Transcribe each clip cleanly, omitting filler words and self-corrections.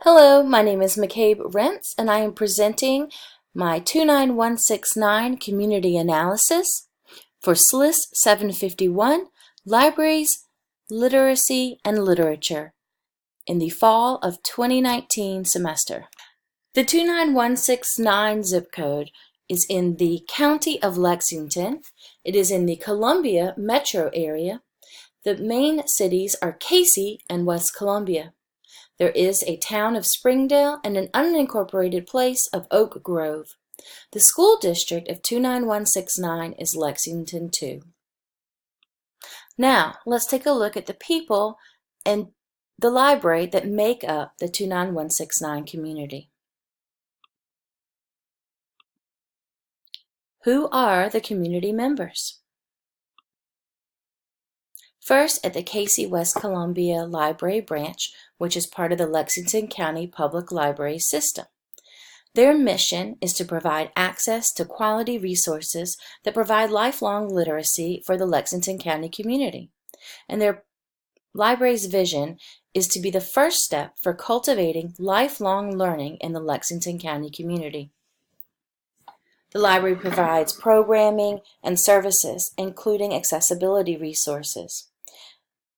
Hello, my name is McCabe Rentz, and I am presenting my 29169 Community Analysis for SLIS751, Libraries, Literacy, and Literature in the fall of 2019 semester. The 29169 zip code is in the County of Lexington. It is in the Columbia metro area. The main cities are Casey and West Columbia. There is a town of Springdale and an unincorporated place of Oak Grove. The school district of 29169 is Lexington 2. Now, let's take a look at the people and the library that make up the 29169 community. Who are the community members? First, at the Casey West Columbia Library Branch, which is part of the Lexington County Public Library System. Their mission is to provide access to quality resources that provide lifelong literacy for the Lexington County community. And their library's vision is to be the first step for cultivating lifelong learning in the Lexington County community. The library provides programming and services, including accessibility resources.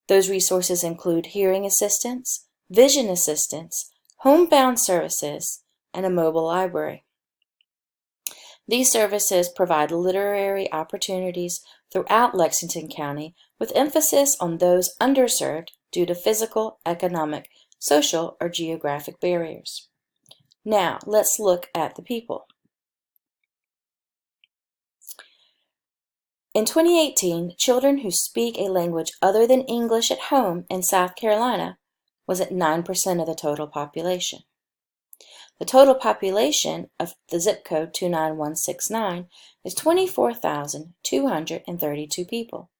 Those resources include hearing assistance, vision assistance, homebound services, and a mobile library. These services provide literary opportunities throughout Lexington County with emphasis on those underserved due to physical, economic, social, or geographic barriers. Now, let's look at the people. In 2018, children who speak a language other than English at home in South Carolina was at 9% of the total population. The total population of the zip code 29169 is 24,232 people.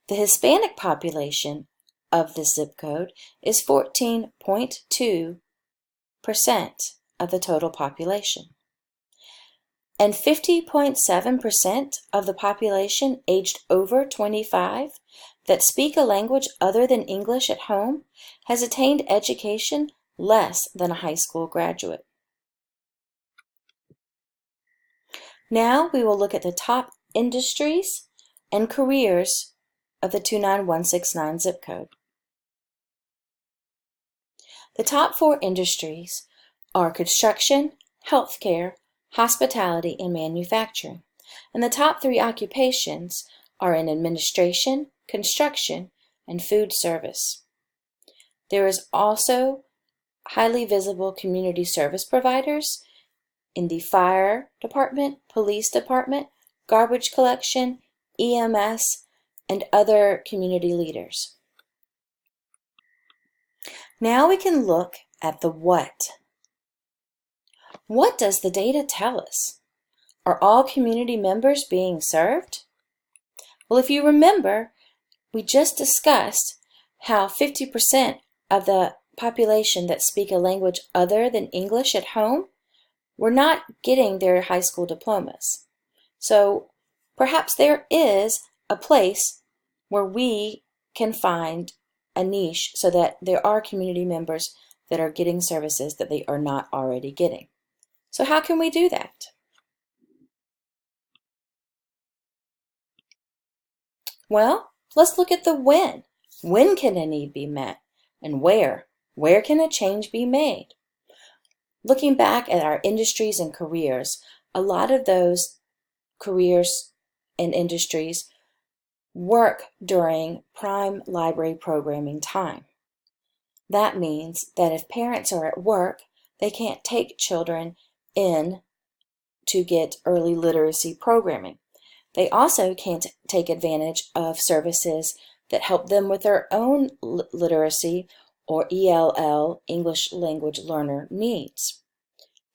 The Hispanic population of this zip code is 14.2% of the total population. And 50.7% of the population aged over 25 that speak a language other than English at home has attained education less than a high school graduate. Now we will look at the top industries and careers of the 29169 zip code. The top 4 industries are construction, healthcare, hospitality, and manufacturing. And the top 3 occupations are in administration, construction, and food service. There is also highly visible community service providers in the fire department, police department, garbage collection, EMS, and other community leaders. Now we can look at the what. What does the data tell us? Are all community members being served? Well, if you remember, we just discussed how 50% of the population that speak a language other than English at home were not getting their high school diplomas. So perhaps there is a place where we can find a niche so that there are community members that are getting services that they are not already getting. So how can we do that? Well, let's look at the when. When can a need be met? And where? Where can a change be made? Looking back at our industries and careers, a lot of those careers and industries work during prime library programming time. That means that if parents are at work, they can't take children in to get early literacy programming. They also can't take advantage of services that help them with their own literacy or ELL, English Language Learner, needs.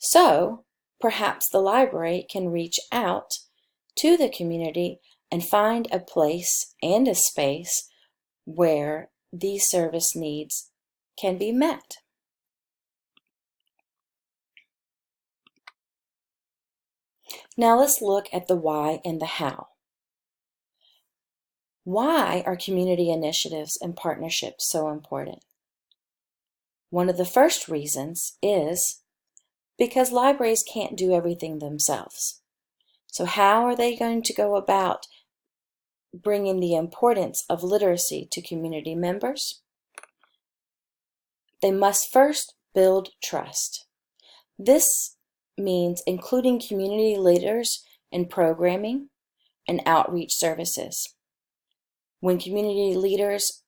So perhaps the library can reach out to the community and find a place and a space where these service needs can be met. Now let's look at the why and the how. Why are community initiatives and partnerships so important? One of the first reasons is because libraries can't do everything themselves. So how are they going to go about bringing the importance of literacy to community members? They must first build trust. This means including community leaders in programming and outreach services. When community leaders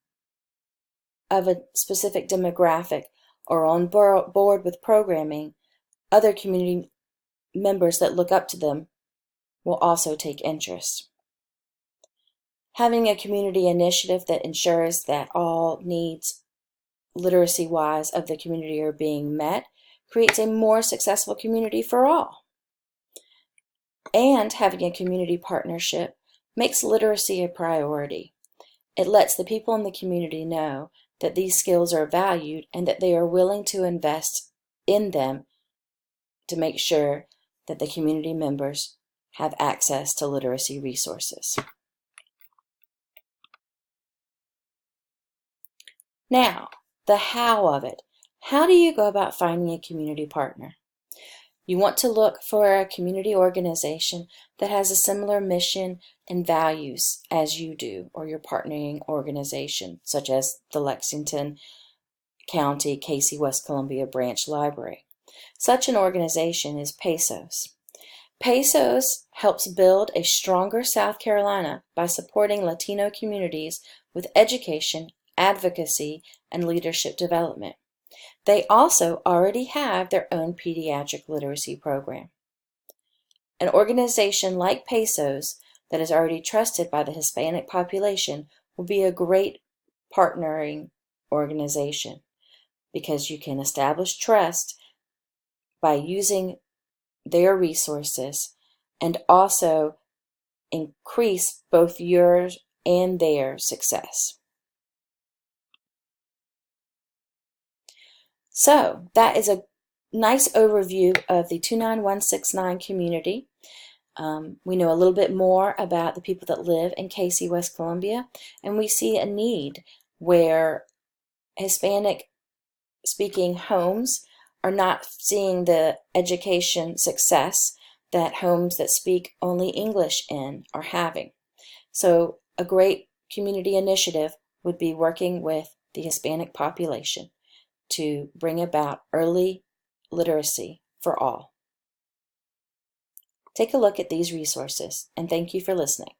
of a specific demographic are on board with programming, other community members that look up to them will also take interest. Having a community initiative that ensures that all needs literacy-wise of the community are being met creates a more successful community for all. And having a community partnership makes literacy a priority. It lets the people in the community know that these skills are valued and that they are willing to invest in them to make sure that the community members have access to literacy resources. Now, the how of it. How do you go about finding a community partner? You want to look for a community organization that has a similar mission and values as you do, or your partnering organization, such as the Lexington County Casey West Columbia Branch Library. Such an organization is PESOS. PESOS helps build a stronger South Carolina by supporting Latino communities with education, advocacy, and leadership development. They also already have their own pediatric literacy program. An organization like PESOS that is already trusted by the Hispanic population will be a great partnering organization because you can establish trust by using their resources and also increase both yours and their success. So that is a nice overview of the 29169 community. We know a little bit more about the people that live in Casey, West Columbia, and we see a need where Hispanic speaking homes are not seeing the education success that homes that speak only English in are having. So a great community initiative would be working with the Hispanic population to bring about early literacy for all. Take a look at these resources, and thank you for listening.